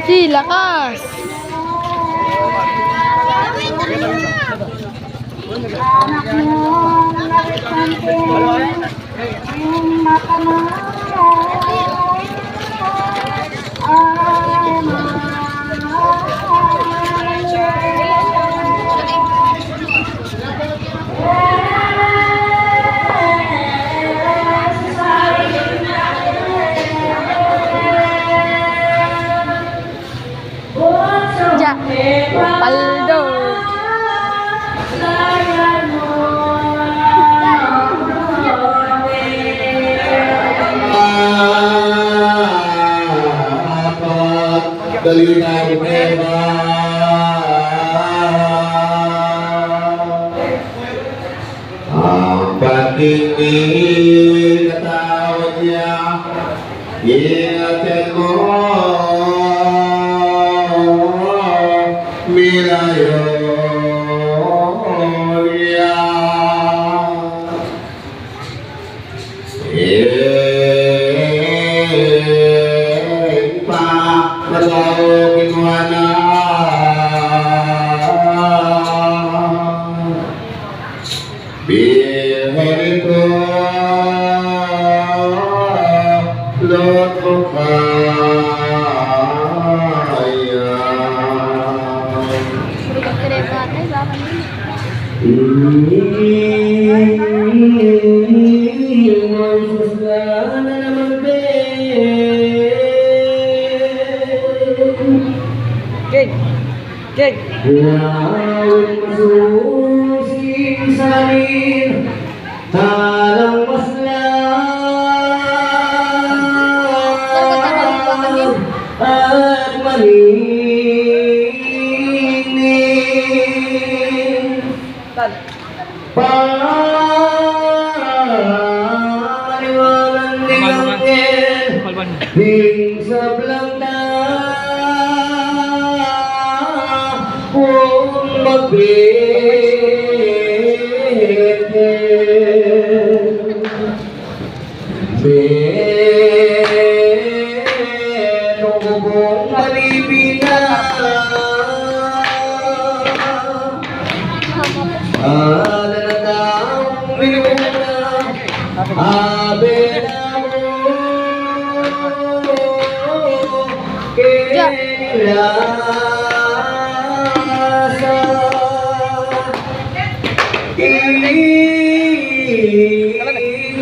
Si, lakas! Anak mo, narisantin, yung makamahal, ay Ja, Paldo. Dalina Buena ang patingin katawad niya ingatin mo milayo niya Matawagin mo na biharin ko Lord ko kaya Kek. Laut masusing salin talang maslam at malinis paliwanag nilang din sa blangda kung magbigay Benong bubong malibinang alanatang minunang abenamo kilasa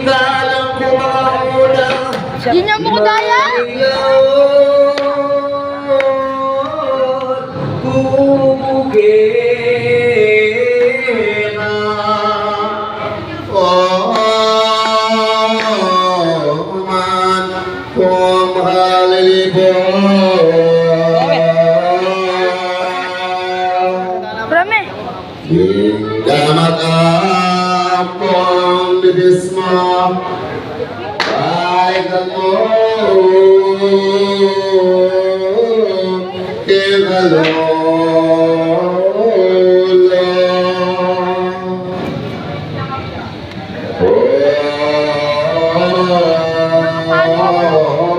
Galang ko mauna Yun yung mga daya? Kubugin man kung halilibon Brame. hingga magapong bibis mo ay mo kigalolo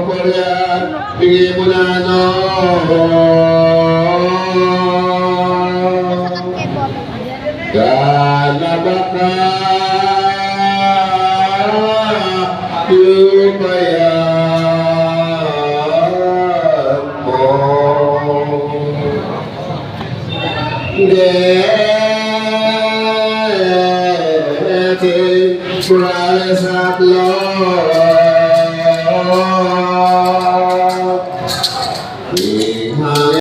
Purian tingin mo na no Gana baka lupayan mo Deti Berales at Lord